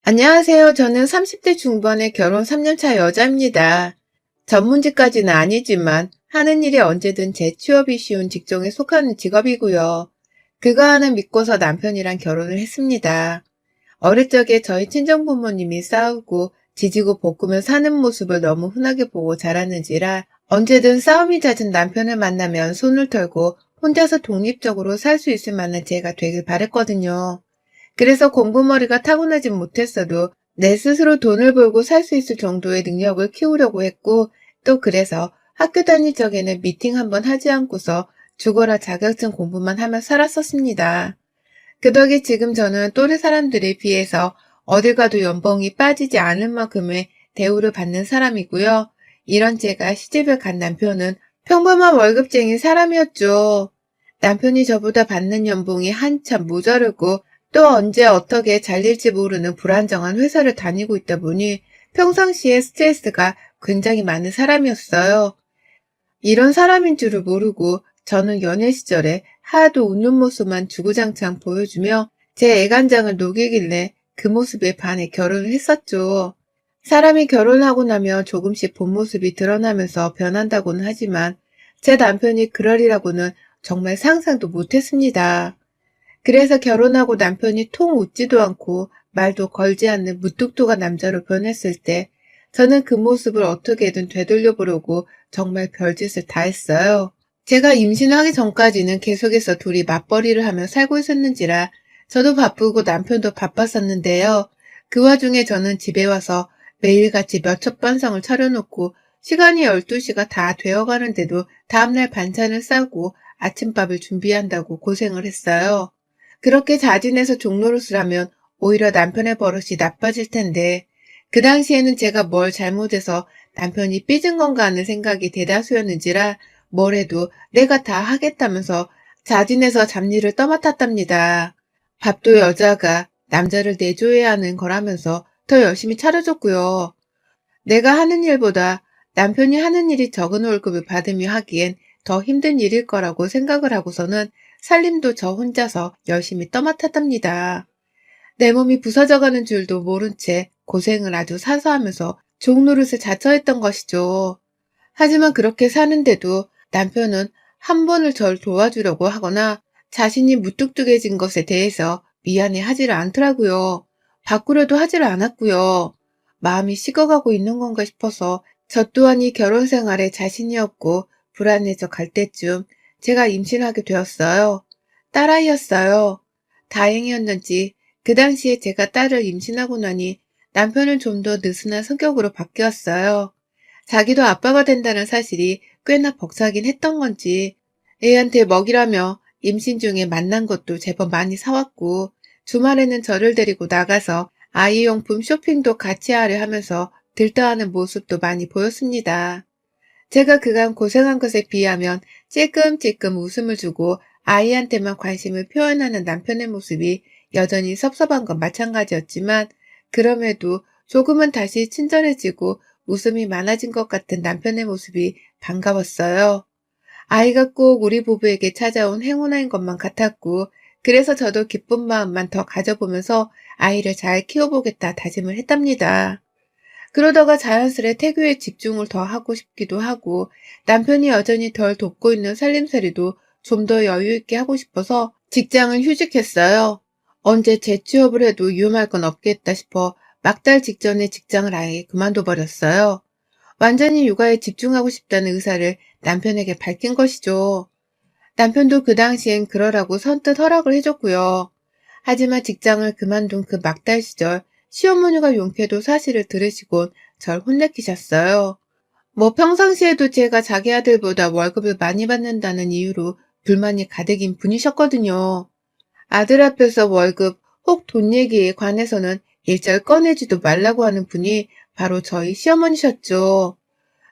안녕하세요. 저는 30대 중반의 결혼 3년 차 여자입니다. 전문직까지는 아니지만 하는 일이 언제든 제 취업이 쉬운 직종에 속하는 직업이고요. 그거 하나 믿고서 남편이랑 결혼을 했습니다. 어릴 적에 저희 친정부모님이 싸우고 지지고 볶으며 사는 모습을 너무 흔하게 보고 자랐는지라 언제든 싸움이 잦은 남편을 만나면 손을 털고 혼자서 독립적으로 살 수 있을 만한 제가 되길 바랬거든요. 그래서 공부머리가 타고나진 못했어도 내 스스로 돈을 벌고 살 수 있을 정도의 능력을 키우려고 했고, 또 그래서 학교 다닐 적에는 미팅 한번 하지 않고서 죽어라 자격증 공부만 하며 살았었습니다. 그 덕에 지금 저는 또래 사람들에 비해서 어딜 가도 연봉이 빠지지 않을 만큼의 대우를 받는 사람이고요. 이런 제가 시집을 간 남편은 평범한 월급쟁이 사람이었죠. 남편이 저보다 받는 연봉이 한참 모자르고 또 언제 어떻게 잘릴지 모르는 불안정한 회사를 다니고 있다 보니 평상시에 스트레스가 굉장히 많은 사람이었어요. 이런 사람인 줄을 모르고 저는 연애 시절에 하도 웃는 모습만 주구장창 보여주며 제 애간장을 녹이길래 그 모습에 반해 결혼을 했었죠. 사람이 결혼하고 나면 조금씩 본 모습이 드러나면서 변한다고는 하지만 제 남편이 그러리라고는 정말 상상도 못했습니다. 그래서 결혼하고 남편이 통 웃지도 않고 말도 걸지 않는 무뚝뚝한 남자로 변했을 때 저는 그 모습을 어떻게든 되돌려보려고 정말 별짓을 다 했어요. 제가 임신하기 전까지는 계속해서 둘이 맞벌이를 하며 살고 있었는지라 저도 바쁘고 남편도 바빴었는데요. 그 와중에 저는 집에 와서 매일같이 몇첩 반상을 차려놓고 시간이 12시가 다 되어가는데도 다음날 반찬을 싸고 아침밥을 준비한다고 고생을 했어요. 그렇게 자진해서 종노릇을 하면 오히려 남편의 버릇이 나빠질 텐데 그 당시에는 제가 뭘 잘못해서 남편이 삐진 건가 하는 생각이 대다수였는지라 뭘 해도 내가 다 하겠다면서 자진해서 잡일을 떠맡았답니다. 밥도 여자가 남자를 내줘야 하는 거라면서 더 열심히 차려줬고요. 내가 하는 일보다 남편이 하는 일이 적은 월급을 받으며 하기엔 더 힘든 일일 거라고 생각을 하고서는 살림도 저 혼자서 열심히 떠맡았답니다. 내 몸이 부서져가는 줄도 모른 채 고생을 아주 사서하면서 종노릇에 자처했던 것이죠. 하지만 그렇게 사는데도 남편은 한 번을 절 도와주려고 하거나 자신이 무뚝뚝해진 것에 대해서 미안해 하지를 않더라고요. 바꾸려도 하지를 않았고요. 마음이 식어가고 있는 건가 싶어서 저 또한 이 결혼 생활에 자신이 없고 불안해져 갈 때쯤 제가 임신하게 되었어요. 딸아이였어요. 다행이었는지 그 당시에 제가 딸을 임신하고 나니 남편은 좀 더 느슨한 성격으로 바뀌었어요. 자기도 아빠가 된다는 사실이 꽤나 벅차긴 했던 건지 애한테 먹이라며 임신 중에 만난 것도 제법 많이 사왔고 주말에는 저를 데리고 나가서 아이용품 쇼핑도 같이 하려 하면서 들떠하는 모습도 많이 보였습니다. 제가 그간 고생한 것에 비하면 찔끔찔끔 웃음을 주고 아이한테만 관심을 표현하는 남편의 모습이 여전히 섭섭한 건 마찬가지였지만 그럼에도 조금은 다시 친절해지고 웃음이 많아진 것 같은 남편의 모습이 반가웠어요. 아이가 꼭 우리 부부에게 찾아온 행운인 것만 같았고 그래서 저도 기쁜 마음만 더 가져보면서 아이를 잘 키워보겠다 다짐을 했답니다. 그러다가 자연스레 태교에 집중을 더 하고 싶기도 하고 남편이 여전히 덜 돕고 있는 살림살이도 좀 더 여유 있게 하고 싶어서 직장을 휴직했어요. 언제 재취업을 해도 위험할 건 없겠다 싶어 막달 직전에 직장을 아예 그만둬 버렸어요. 완전히 육아에 집중하고 싶다는 의사를 남편에게 밝힌 것이죠. 남편도 그 당시엔 그러라고 선뜻 허락을 해줬고요. 하지만 직장을 그만둔 그 막달 시절 시어머니가 용케도 사실을 들으시곤 절 혼내키셨어요. 뭐 평상시에도 제가 자기 아들보다 월급을 많이 받는다는 이유로 불만이 가득인 분이셨거든요. 아들 앞에서 월급 혹 돈 얘기에 관해서는 일절 꺼내지도 말라고 하는 분이 바로 저희 시어머니셨죠.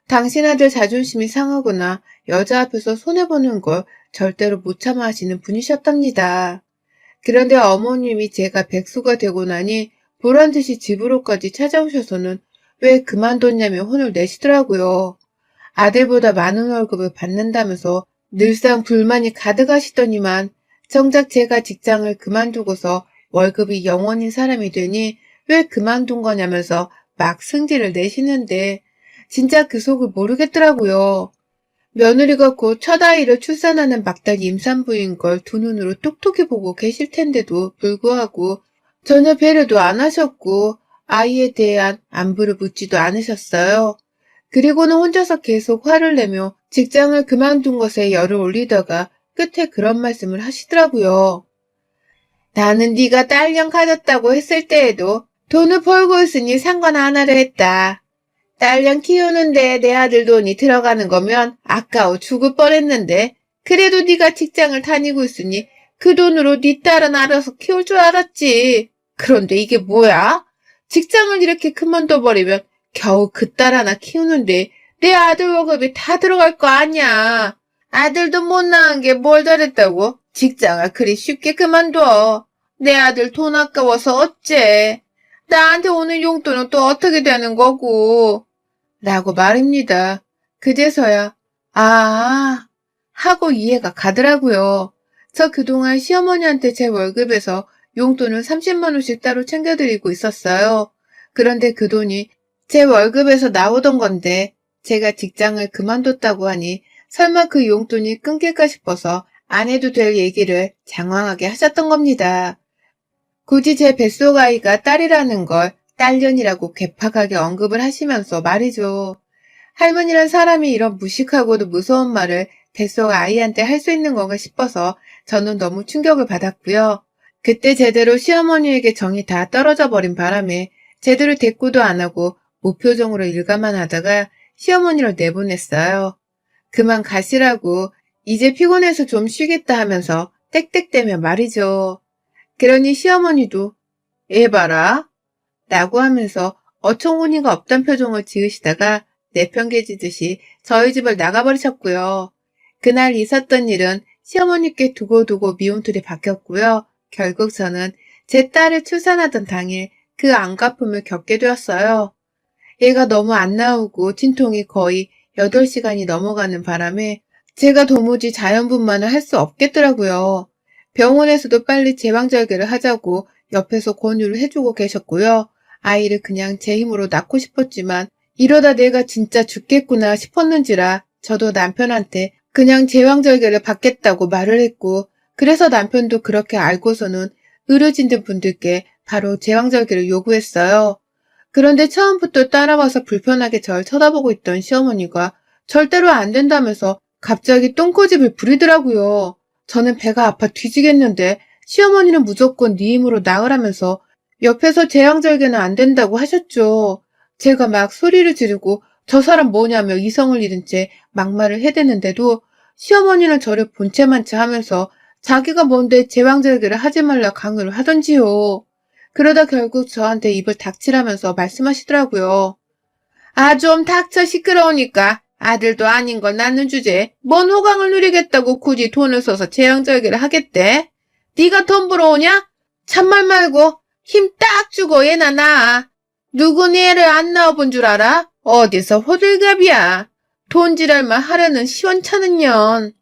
당신 아들 자존심이 상하거나 여자 앞에서 손해보는 걸 절대로 못 참아 하시는 분이셨답니다. 그런데 어머님이 제가 백수가 되고 나니 보란듯이 집으로까지 찾아오셔서는 왜 그만뒀냐며 혼을 내시더라고요. 아들보다 많은 월급을 받는다면서 늘상 불만이 가득하시더니만 정작 제가 직장을 그만두고서 월급이 0원인 사람이 되니 왜 그만둔 거냐면서 막 승질을 내시는데 진짜 그 속을 모르겠더라고요. 며느리가 곧 첫 아이를 출산하는 막달 임산부인 걸 두 눈으로 똑똑히 보고 계실 텐데도 불구하고 전혀 배려도 안 하셨고 아이에 대한 안부를 묻지도 않으셨어요. 그리고는 혼자서 계속 화를 내며 직장을 그만둔 것에 열을 올리다가 끝에 그런 말씀을 하시더라고요. 나는 네가 딸년 가졌다고 했을 때에도 돈을 벌고 있으니 상관 하나를 했다. 딸년 키우는데 내 아들 돈이 들어가는 거면 아까워 죽을 뻔했는데 그래도 네가 직장을 다니고 있으니 그 돈으로 네 딸은 알아서 키울 줄 알았지. 그런데 이게 뭐야? 직장을 이렇게 그만둬버리면 겨우 그 딸 하나 키우는데 내 아들 월급이 다 들어갈 거 아니야. 아들도 못 낳은 게 뭘 잘했다고 직장을 그리 쉽게 그만둬. 내 아들 돈 아까워서 어째. 나한테 오는 용돈은 또 어떻게 되는 거고. 라고 말입니다. 그제서야 아 하고 이해가 가더라고요. 저 그동안 시어머니한테 제 월급에서 용돈을 30만 원씩 따로 챙겨드리고 있었어요. 그런데 그 돈이 제 월급에서 나오던 건데 제가 직장을 그만뒀다고 하니 설마 그 용돈이 끊길까 싶어서 안 해도 될 얘기를 장황하게 하셨던 겁니다. 굳이 제 뱃속 아이가 딸이라는 걸 딸년이라고 괴팍하게 언급을 하시면서 말이죠. 할머니란 사람이 이런 무식하고도 무서운 말을 뱃속 아이한테 할 수 있는 건가 싶어서 저는 너무 충격을 받았고요. 그때 제대로 시어머니에게 정이 다 떨어져 버린 바람에 제대로 대꾸도 안 하고 무표정으로 일가만 하다가 시어머니를 내보냈어요. 그만 가시라고 이제 피곤해서 좀 쉬겠다 하면서 땡땡대며 말이죠. 그러니 시어머니도 애 봐라 라고 하면서 어처구니가 없단 표정을 지으시다가 내팽개치듯이 저희 집을 나가버리셨고요. 그날 있었던 일은 시어머니께 두고두고 미움틀이 바뀌었고요. 결국 저는 제 딸을 출산하던 당일 그 안갚음을 겪게 되었어요. 얘가 너무 안 나오고 진통이 거의 8시간이 넘어가는 바람에 제가 도무지 자연분만을 할 수 없겠더라고요. 병원에서도 빨리 제왕절개를 하자고 옆에서 권유를 해주고 계셨고요. 아이를 그냥 제 힘으로 낳고 싶었지만 이러다 내가 진짜 죽겠구나 싶었는지라 저도 남편한테 그냥 제왕절개를 받겠다고 말을 했고 그래서 남편도 그렇게 알고서는 의료진들 분들께 바로 제왕절개를 요구했어요. 그런데 처음부터 따라와서 불편하게 절 쳐다보고 있던 시어머니가 절대로 안 된다면서 갑자기 똥꼬집을 부리더라고요. 저는 배가 아파 뒤지겠는데 시어머니는 무조건 네 힘으로 낳으라면서 옆에서 제왕절개는 안 된다고 하셨죠. 제가 막 소리를 지르고 저 사람 뭐냐며 이성을 잃은 채 막말을 해대는데도 시어머니는 저를 본체만체 하면서 자기가 뭔데 제왕절개를 하지 말라 강요를 하던지요. 그러다 결국 저한테 입을 닥치라면서 말씀하시더라고요. 아, 좀 닥쳐 시끄러우니까 아들도 아닌 걸 낳는 주제에 뭔 호강을 누리겠다고 굳이 돈을 써서 제왕절개를 하겠대? 네가 돈 벌어오냐? 참말 말고 힘 딱 주고 얘나 낳아. 누구 네 애를 안 낳아본 줄 알아? 어디서 호들갑이야. 돈지랄만 하려는 시원찮은 년.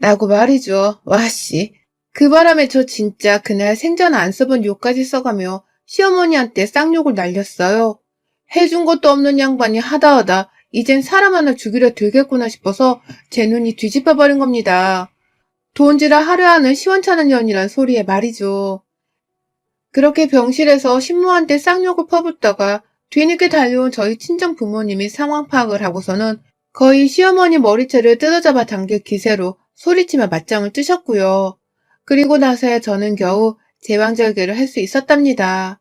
라고 말이죠. 와씨. 그 바람에 저 진짜 그날 생전 안 써본 욕까지 써가며 시어머니한테 쌍욕을 날렸어요. 해준 것도 없는 양반이 하다하다 이젠 사람 하나 죽이려 들겠구나 싶어서 제 눈이 뒤집어버린 겁니다. 돈지라 하려 하는 시원찮은 년이란 소리에 말이죠. 그렇게 병실에서 신부한테 쌍욕을 퍼붓다가 뒤늦게 달려온 저희 친정 부모님이 상황 파악을 하고서는 거의 시어머니 머리채를 뜯어잡아 당길 기세로 소리치며 맞짱을 뜨셨고요. 그리고 나서야 저는 겨우 제왕절개를 할 수 있었답니다.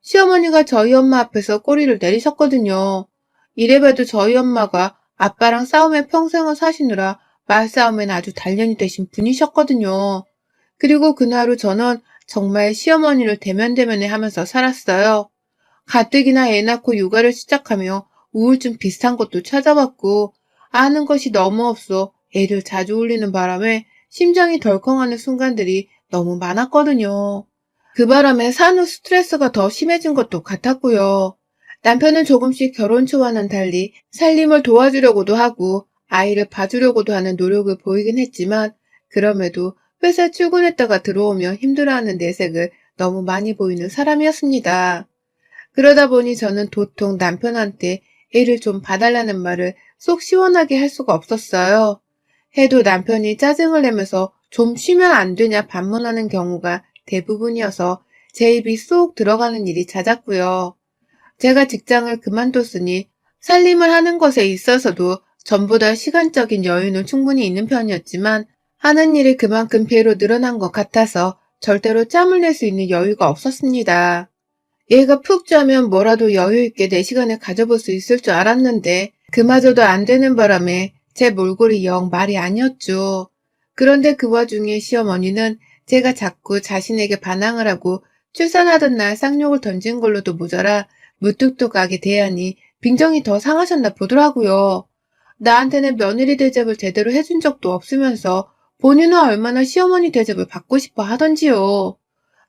시어머니가 저희 엄마 앞에서 꼬리를 내리셨거든요. 이래봬도 저희 엄마가 아빠랑 싸움에 평생을 사시느라 말싸움엔 아주 단련이 되신 분이셨거든요. 그리고 그날 후 저는 정말 시어머니를 대면대면해 하면서 살았어요. 가뜩이나 애 낳고 육아를 시작하며 우울증 비슷한 것도 찾아봤고 아는 것이 너무 없어 애를 자주 울리는 바람에 심장이 덜컹하는 순간들이 너무 많았거든요. 그 바람에 산후 스트레스가 더 심해진 것도 같았고요. 남편은 조금씩 결혼 초와는 달리 살림을 도와주려고도 하고 아이를 봐주려고도 하는 노력을 보이긴 했지만 그럼에도 회사 출근했다가 들어오면 힘들어하는 내색을 너무 많이 보이는 사람이었습니다. 그러다 보니 저는 도통 남편한테 애를 좀 봐달라는 말을 속 시원하게 할 수가 없었어요. 해도 남편이 짜증을 내면서 좀 쉬면 안 되냐 반문하는 경우가 대부분이어서 제 입이 쏙 들어가는 일이 잦았고요. 제가 직장을 그만뒀으니 살림을 하는 것에 있어서도 전보다 시간적인 여유는 충분히 있는 편이었지만 하는 일이 그만큼 배로 늘어난 것 같아서 절대로 짬을 낼 수 있는 여유가 없었습니다. 얘가 푹 자면 뭐라도 여유 있게 내 시간을 가져볼 수 있을 줄 알았는데 그마저도 안 되는 바람에 제 몰골이 영 말이 아니었죠. 그런데 그 와중에 시어머니는 제가 자꾸 자신에게 반항을 하고 출산하던 날 쌍욕을 던진 걸로도 모자라 무뚝뚝하게 대하니 빈정이 더 상하셨나 보더라고요. 나한테는 며느리 대접을 제대로 해준 적도 없으면서 본인은 얼마나 시어머니 대접을 받고 싶어 하던지요.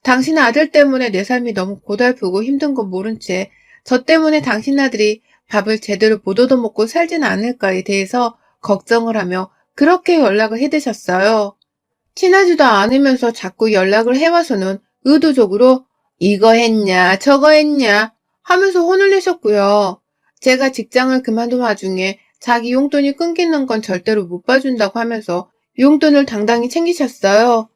당신 아들 때문에 내 삶이 너무 고달프고 힘든 건 모른 채 저 때문에 당신 아들이 밥을 제대로 못 얻어먹고 살진 않을까에 대해서 걱정을 하며 그렇게 연락을 해대셨어요. 친하지도 않으면서 자꾸 연락을 해와서는 의도적으로 이거 했냐 저거 했냐 하면서 혼을 내셨고요. 제가 직장을 그만둔 와중에 자기 용돈이 끊기는 건 절대로 못 봐준다고 하면서 용돈을 당당히 챙기셨어요.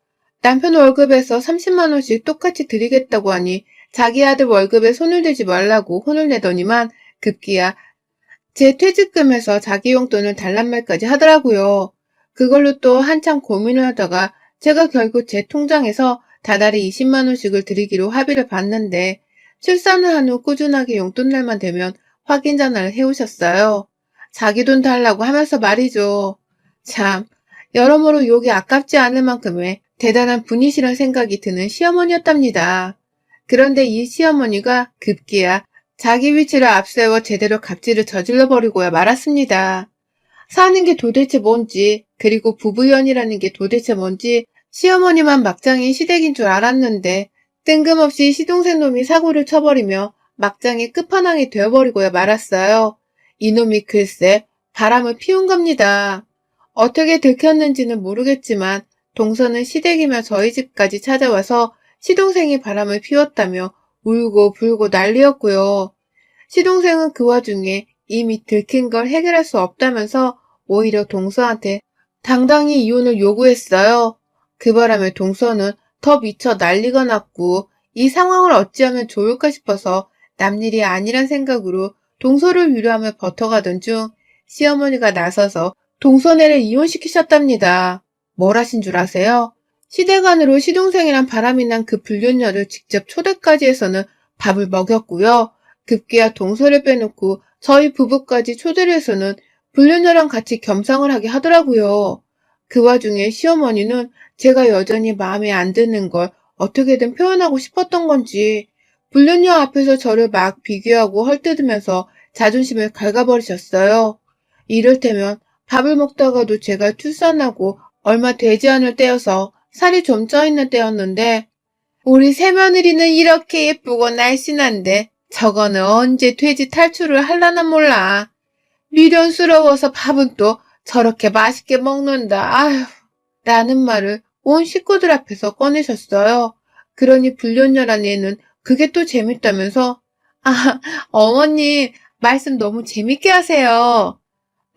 남편 월급에서 30만 원씩 똑같이 드리겠다고 하니 자기 아들 월급에 손을 대지 말라고 혼을 내더니만 급기야 제 퇴직금에서 자기 용돈을 달란 말까지 하더라고요. 그걸로 또 한참 고민을 하다가 제가 결국 제 통장에서 다달이 20만 원씩을 드리기로 합의를 봤는데 출산을 한 후 꾸준하게 용돈 날만 되면 확인 전화를 해오셨어요. 자기 돈 달라고 하면서 말이죠. 참, 여러모로 욕이 아깝지 않을 만큼의 대단한 분이시란 생각이 드는 시어머니였답니다. 그런데 이 시어머니가 급기야 자기 위치를 앞세워 제대로 갑질을 저질러 버리고야 말았습니다. 사는 게 도대체 뭔지, 그리고 부부연이라는 게 도대체 뭔지 시어머니만 막장이 시댁인 줄 알았는데 뜬금없이 시동생 놈이 사고를 쳐버리며 막장이 끝판왕이 되어버리고야 말았어요. 이놈이 글쎄 바람을 피운 겁니다. 어떻게 들켰는지는 모르겠지만 동서는 시댁이며 저희 집까지 찾아와서 시동생이 바람을 피웠다며 울고 불고 난리였고요. 시동생은 그 와중에 이미 들킨 걸 해결할 수 없다면서 오히려 동서한테 당당히 이혼을 요구했어요. 그 바람에 동서는 더 미쳐 난리가 났고 이 상황을 어찌하면 좋을까 싶어서 남일이 아니란 생각으로 동서를 위로하며 버텨가던 중 시어머니가 나서서 동서네를 이혼시키셨답니다. 뭘 하신 줄 아세요? 시댁 안으로 시동생이란 바람이 난 그 불륜녀를 직접 초대까지 해서는 밥을 먹였고요. 급기야 동서를 빼놓고 저희 부부까지 초대를 해서는 불륜녀랑 같이 겸상을 하게 하더라고요. 그 와중에 시어머니는 제가 여전히 마음에 안 드는 걸 어떻게든 표현하고 싶었던 건지 불륜녀 앞에서 저를 막 비교하고 헐뜯으면서 자존심을 갉아버리셨어요. 이를테면 밥을 먹다가도 제가 출산하고 얼마 되지 않을 때여서 살이 좀 쪄있는 때였는데 우리 새며느리는 이렇게 예쁘고 날씬한데 저거는 언제 돼지 탈출을 할라나 몰라. 미련스러워서 밥은 또 저렇게 맛있게 먹는다. 아휴. 라는 말을 온 식구들 앞에서 꺼내셨어요. 그러니 불륜녀란 애는 그게 또 재밌다면서 아, 어머님 말씀 너무 재밌게 하세요.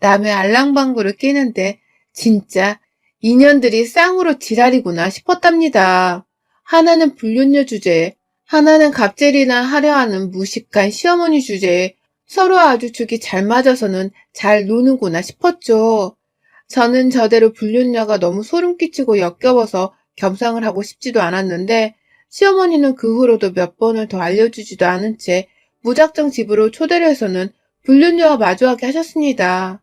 남의 알랑방구를 끼는데 진짜 인연들이 쌍으로 지랄이구나 싶었답니다. 하나는 불륜녀 주제에 하나는 갑질이나 하려 하는 무식한 시어머니 주제에 서로 아주 죽이 잘 맞아서는 잘 노는구나 싶었죠. 저는 저대로 불륜녀가 너무 소름 끼치고 역겨워서 겸상을 하고 싶지도 않았는데 시어머니는 그 후로도 몇 번을 더 알려주지도 않은 채 무작정 집으로 초대를 해서는 불륜녀와 마주하게 하셨습니다.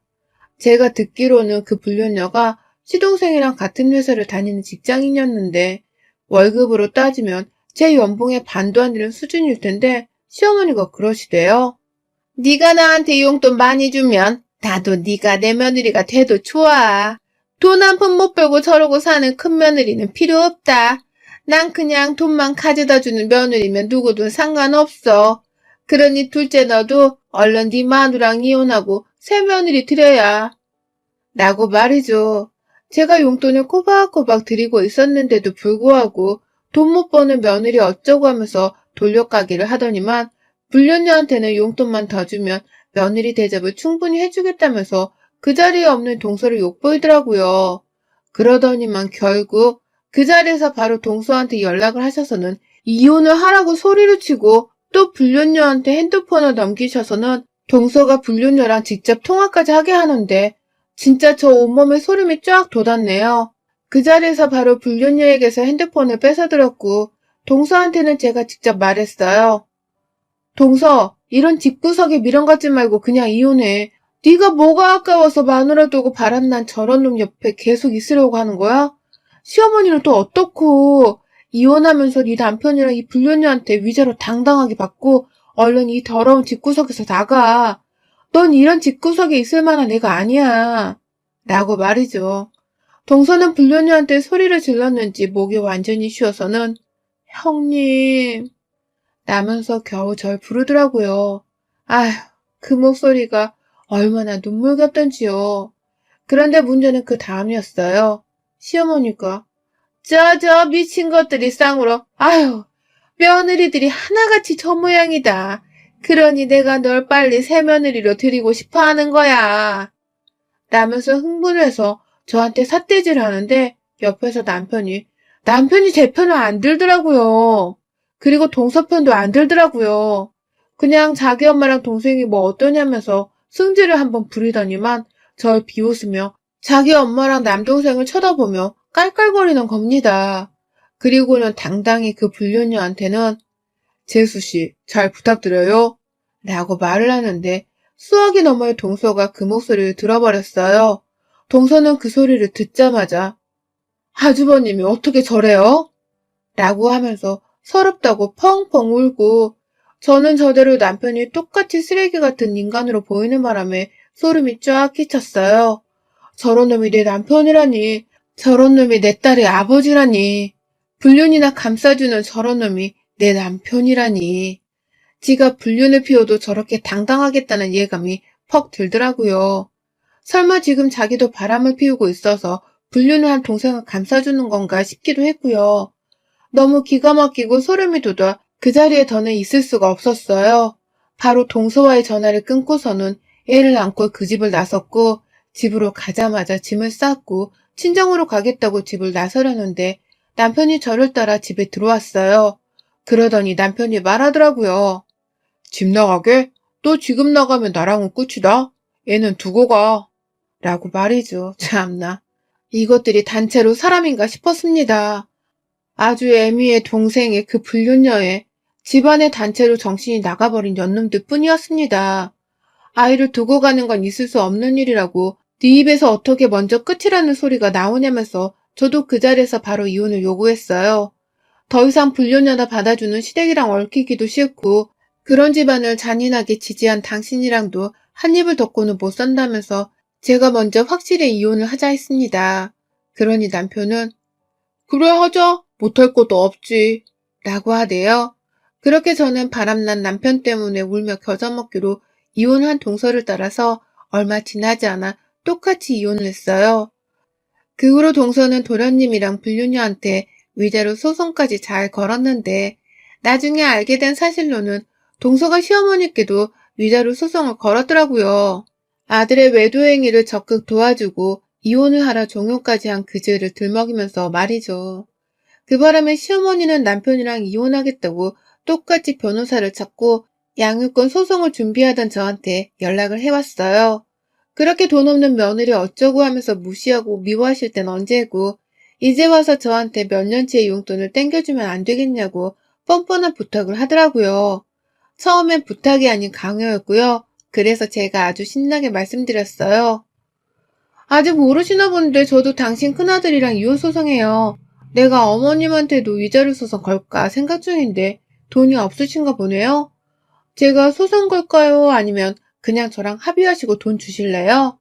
제가 듣기로는 그 불륜녀가 시동생이랑 같은 회사를 다니는 직장인이었는데 월급으로 따지면 제 연봉의 반도 안 되는 수준일 텐데 시어머니가 그러시대요. 네가 나한테 용돈 많이 주면 나도 네가 내 며느리가 돼도 좋아. 돈 한 푼 못 벌고 저러고 사는 큰 며느리는 필요 없다. 난 그냥 돈만 가져다 주는 며느리면 누구든 상관없어. 그러니 둘째 너도 얼른 네 마누랑 이혼하고 새 며느리 들여야. 라고 말이죠. 제가 용돈을 꼬박꼬박 드리고 있었는데도 불구하고 돈 못 버는 며느리 어쩌고 하면서 돌려가기를 하더니만 불륜녀한테는 용돈만 더 주면 며느리 대접을 충분히 해주겠다면서 그 자리에 없는 동서를 욕보이더라고요. 그러더니만 결국 그 자리에서 바로 동서한테 연락을 하셔서는 이혼을 하라고 소리를 치고 또 불륜녀한테 핸드폰을 넘기셔서는 동서가 불륜녀랑 직접 통화까지 하게 하는데 진짜 저 온몸에 소름이 쫙 돋았네요. 그 자리에서 바로 불륜녀에게서 핸드폰을 뺏어들었고 동서한테는 제가 직접 말했어요. 동서, 이런 집구석에 미련 갖지 말고 그냥 이혼해. 네가 뭐가 아까워서 마누라 두고 바람난 저런 놈 옆에 계속 있으려고 하는 거야? 시어머니는 또 어떻고? 이혼하면서 네 남편이랑 이 불륜녀한테 위자료 당당하게 받고 얼른 이 더러운 집구석에서 나가. 넌 이런 집구석에 있을 만한 애가 아니야. 라고 말이죠. 동서는 불륜녀한테 소리를 질렀는지 목이 완전히 쉬어서는 형님 라면서 겨우 절 부르더라고요. 아휴, 그 목소리가 얼마나 눈물겹던지요. 그런데 문제는 그 다음이었어요. 시어머니가 저 미친 것들이 쌍으로 아휴 며느리들이 하나같이 저 모양이다. 그러니 내가 널 빨리 새며느리로 드리고 싶어 하는 거야. 라면서 흥분해서 저한테 삿대질 하는데 옆에서 남편이 제 편을 안 들더라고요. 그리고 동서 편도 안 들더라고요. 그냥 자기 엄마랑 동생이 뭐 어떠냐면서 승질을 한번 부리더니만 절 비웃으며 자기 엄마랑 남동생을 쳐다보며 깔깔거리는 겁니다. 그리고는 당당히 그 불륜녀한테는 재수씨 잘 부탁드려요 라고 말을 하는데 수화기 너머의 동서가 그 목소리를 들어버렸어요. 동서는 그 소리를 듣자마자 아주버님이 어떻게 저래요? 라고 하면서 서럽다고 펑펑 울고 저는 저대로 남편이 똑같이 쓰레기 같은 인간으로 보이는 바람에 소름이 쫙 끼쳤어요. 저런 놈이 내 남편이라니, 저런 놈이 내 딸의 아버지라니, 불륜이나 감싸주는 저런 놈이 내 남편이라니. 지가 불륜을 피워도 저렇게 당당하겠다는 예감이 퍽 들더라고요. 설마 지금 자기도 바람을 피우고 있어서 불륜을 한 동생을 감싸주는 건가 싶기도 했고요. 너무 기가 막히고 소름이 돋아 그 자리에 더는 있을 수가 없었어요. 바로 동서와의 전화를 끊고서는 애를 안고 그 집을 나섰고 집으로 가자마자 짐을 쌌고 친정으로 가겠다고 집을 나서려는데 남편이 저를 따라 집에 들어왔어요. 그러더니 남편이 말하더라고요. 집 나가게? 너 지금 나가면 나랑은 끝이다. 애는 두고 가. 라고 말이죠. 참나. 이것들이 단체로 사람인가 싶었습니다. 아주 애미의 동생의 그 불륜녀에 집안의 단체로 정신이 나가버린 연놈들 뿐이었습니다. 아이를 두고 가는 건 있을 수 없는 일이라고 네 입에서 어떻게 먼저 끝이라는 소리가 나오냐면서 저도 그 자리에서 바로 이혼을 요구했어요. 더 이상 불륜녀나 받아주는 시댁이랑 얽히기도 싫고 그런 집안을 잔인하게 지지한 당신이랑도 한 입을 덮고는 못 산다면서 제가 먼저 확실히 이혼을 하자 했습니다. 그러니 남편은 그래 하자. 못할 것도 없지. 라고 하대요. 그렇게 저는 바람난 남편 때문에 울며 겨자먹기로 이혼한 동서를 따라서 얼마 지나지 않아 똑같이 이혼을 했어요. 그 후로 동서는 도련님이랑 불륜녀한테 위자료 소송까지 잘 걸었는데 나중에 알게 된 사실로는 동서가 시어머니께도 위자료 소송을 걸었더라고요. 아들의 외도행위를 적극 도와주고 이혼을 하라 종용까지 한 그 죄를 들먹이면서 말이죠. 그 바람에 시어머니는 남편이랑 이혼하겠다고 똑같이 변호사를 찾고 양육권 소송을 준비하던 저한테 연락을 해왔어요. 그렇게 돈 없는 며느리 어쩌고 하면서 무시하고 미워하실 땐 언제고 이제 와서 저한테 몇 년치의 용돈을 땡겨주면 안 되겠냐고 뻔뻔한 부탁을 하더라고요. 처음엔 부탁이 아닌 강요였고요. 그래서 제가 아주 신나게 말씀드렸어요. 아직 모르시나 본데 저도 당신 큰아들이랑 이혼 소송해요. 내가 어머님한테도 위자료 소송 걸까 생각 중인데 돈이 없으신가 보네요. 제가 소송 걸까요? 아니면 그냥 저랑 합의하시고 돈 주실래요?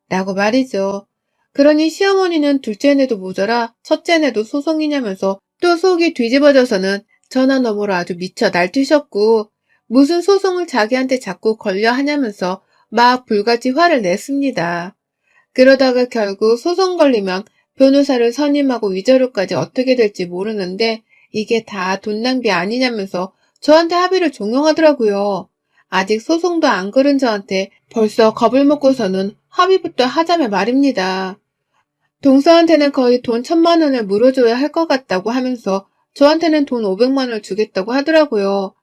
라고 말이죠. 그러니 시어머니는 둘째네도 모자라 첫째네도 소송이냐면서 또 속이 뒤집어져서는 전화 너머로 아주 미쳐 날뛰셨고 무슨 소송을 자기한테 자꾸 걸려 하냐면서 막 불같이 화를 냈습니다. 그러다가 결국 소송 걸리면 변호사를 선임하고 위자료까지 어떻게 될지 모르는데 이게 다 돈 낭비 아니냐면서 저한테 합의를 종용하더라고요. 아직 소송도 안 걸은 저한테 벌써 겁을 먹고서는 합의부터 하자며 말입니다. 동서한테는 거의 돈 1,000만 원을 물어줘야 할 것 같다고 하면서 저한테는 돈 500만 원을 주겠다고 하더라고요.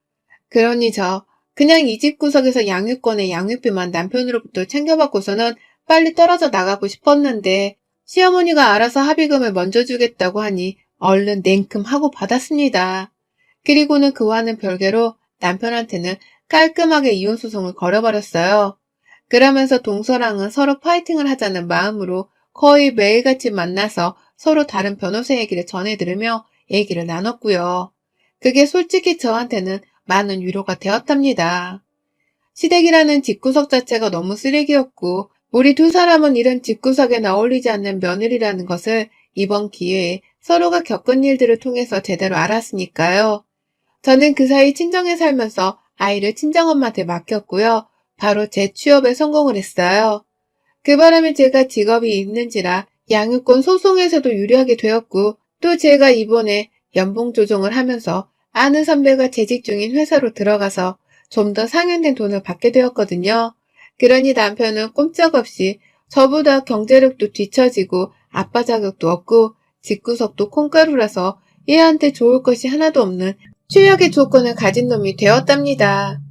그러니 저 그냥 이 집 구석에서 양육권의 양육비만 남편으로부터 챙겨받고서는 빨리 떨어져 나가고 싶었는데 시어머니가 알아서 합의금을 먼저 주겠다고 하니 얼른 냉큼 하고 받았습니다. 그리고는 그와는 별개로 남편한테는 깔끔하게 이혼소송을 걸어버렸어요. 그러면서 동서랑은 서로 파이팅을 하자는 마음으로 거의 매일같이 만나서 서로 다른 변호사 얘기를 전해 들으며 얘기를 나눴고요. 그게 솔직히 저한테는 많은 위로가 되었답니다. 시댁이라는 집구석 자체가 너무 쓰레기였고 우리 두 사람은 이런 집구석에 어울리지 않는 며느리라는 것을 이번 기회에 서로가 겪은 일들을 통해서 제대로 알았으니까요. 저는 그 사이 친정에 살면서 아이를 친정엄마한테 맡겼고요. 바로 제 취업에 성공을 했어요. 그 바람에 제가 직업이 있는지라 양육권 소송에서도 유리하게 되었고 또 제가 이번에 연봉 조정을 하면서 아는 선배가 재직 중인 회사로 들어가서 좀 더 상연된 돈을 받게 되었거든요. 그러니 남편은 꼼짝없이 저보다 경제력도 뒤처지고 아빠 자격도 없고 집구석도 콩가루라서 얘한테 좋을 것이 하나도 없는 최악의 조건을 가진 놈이 되었답니다.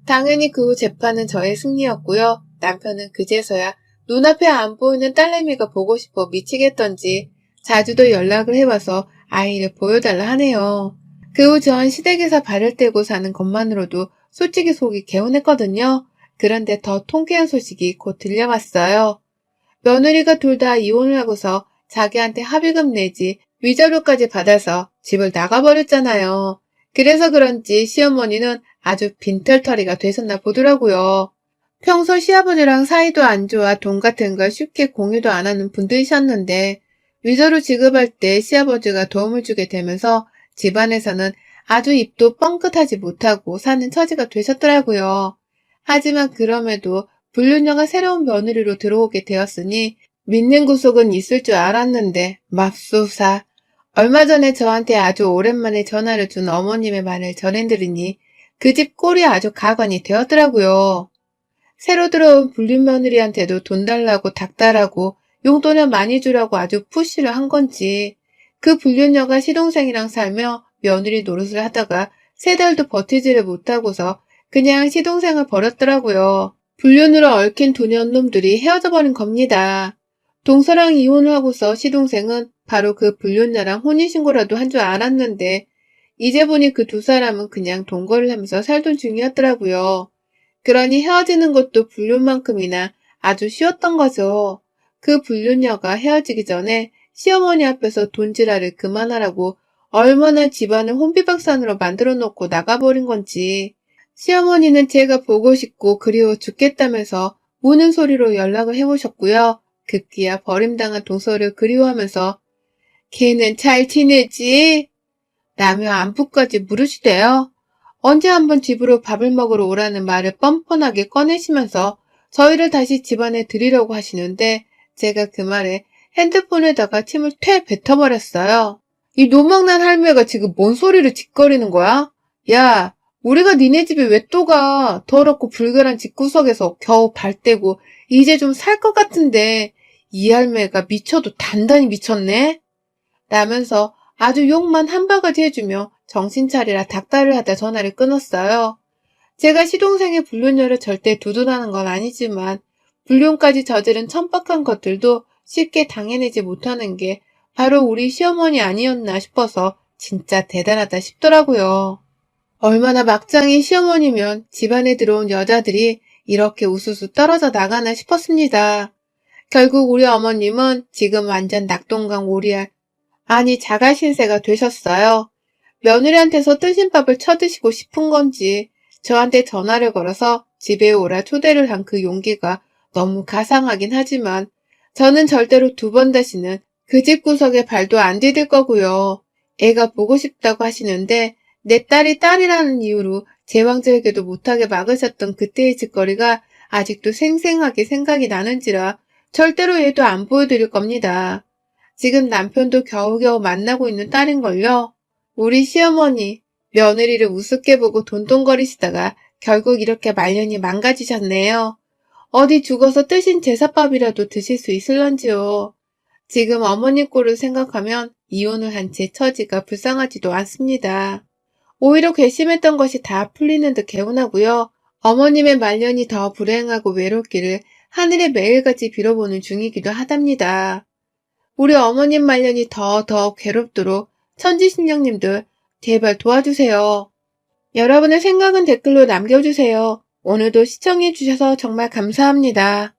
당연히 그 후 재판은 저의 승리였고요. 남편은 그제서야 눈앞에 안 보이는 딸내미가 보고 싶어 미치겠던지 자주도 연락을 해와서 아이를 보여달라 하네요. 그 후 전 시댁에서 발을 떼고 사는 것만으로도 솔직히 속이 개운했거든요. 그런데 더 통쾌한 소식이 곧 들려왔어요. 며느리가 둘 다 이혼을 하고서 자기한테 합의금 내지 위자료까지 받아서 집을 나가버렸잖아요. 그래서 그런지 시어머니는 아주 빈털터리가 되셨나 보더라고요. 평소 시아버지랑 사이도 안 좋아 돈 같은 걸 쉽게 공유도 안 하는 분들이셨는데 위자료 지급할 때 시아버지가 도움을 주게 되면서 집안에서는 아주 입도 뻥끗하지 못하고 사는 처지가 되셨더라고요. 하지만 그럼에도 불륜녀가 새로운 며느리로 들어오게 되었으니 믿는 구석은 있을 줄 알았는데 맙소사. 얼마 전에 저한테 아주 오랜만에 전화를 준 어머님의 말을 전해드리니 그 집 꼴이 아주 가관이 되었더라고요. 새로 들어온 불륜 며느리한테도 돈 달라고 닥달하고 용돈을 많이 주라고 아주 푸시를 한 건지 그 불륜녀가 시동생이랑 살며 며느리 노릇을 하다가 3달도 버티지를 못하고서 그냥 시동생을 버렸더라고요. 불륜으로 얽힌 두 년놈들이 헤어져 버린 겁니다. 동서랑 이혼을 하고서 시동생은 바로 그 불륜녀랑 혼인신고라도 한 줄 알았는데 이제 보니 그 두 사람은 그냥 동거를 하면서 살던 중이었더라고요. 그러니 헤어지는 것도 불륜만큼이나 아주 쉬웠던 거죠. 그 불륜녀가 헤어지기 전에 시어머니 앞에서 돈지랄을 그만하라고 얼마나 집안을 혼비박산으로 만들어 놓고 나가버린 건지 시어머니는 제가 보고 싶고 그리워 죽겠다면서 우는 소리로 연락을 해오셨고요. 급기야 버림당한 동서를 그리워하면서 걔는 잘 지내지? 라며 안부까지 물으시대요. 언제 한번 집으로 밥을 먹으러 오라는 말을 뻔뻔하게 꺼내시면서 저희를 다시 집안에 들이려고 하시는데 제가 그 말에 핸드폰에다가 침을 퇴 뱉어버렸어요. 이 노망난 할매가 지금 뭔 소리를 짓거리는 거야? 야, 우리가 니네 집에 왜 또 가? 더럽고 불결한 집구석에서 겨우 발 떼고 이제 좀 살 것 같은데 이 할매가 미쳐도 단단히 미쳤네? 라면서 아주 욕만 한 바가지 해주며 정신 차리라 닥달을 하다 전화를 끊었어요. 제가 시동생의 불륜녀를 절대 두둔하는 건 아니지만 불륜까지 저지른 천박한 것들도 쉽게 당해내지 못하는 게 바로 우리 시어머니 아니었나 싶어서 진짜 대단하다 싶더라고요. 얼마나 막장이 시어머니면 집안에 들어온 여자들이 이렇게 우수수 떨어져 나가나 싶었습니다. 결국 우리 어머님은 지금 완전 낙동강 오리알, 아니 자갈신세가 되셨어요. 며느리한테서 뜨신 밥을 쳐드시고 싶은 건지 저한테 전화를 걸어서 집에 오라 초대를 한 그 용기가 너무 가상하긴 하지만 저는 절대로 2번 다시는 그 집 구석에 발도 안 디딜 거고요. 애가 보고 싶다고 하시는데 내 딸이 딸이라는 이유로 제왕절개도 못하게 막으셨던 그때의 짓거리가 아직도 생생하게 생각이 나는지라 절대로 얘도 안 보여드릴 겁니다. 지금 남편도 겨우겨우 만나고 있는 딸인걸요. 우리 시어머니 며느리를 우습게 보고 돈돈거리시다가 결국 이렇게 말년이 망가지셨네요. 어디 죽어서 뜨신 제사밥이라도 드실 수 있을런지요. 지금 어머니 꼴을 생각하면 이혼을 한 제 처지가 불쌍하지도 않습니다. 오히려 괘씸했던 것이 다 풀리는 듯 개운하고요. 어머님의 말년이 더 불행하고 외롭기를 하늘에 매일같이 빌어보는 중이기도 하답니다. 우리 어머님 말년이 더 괴롭도록 천지신령님들 제발 도와주세요. 여러분의 생각은 댓글로 남겨주세요. 오늘도 시청해주셔서 정말 감사합니다.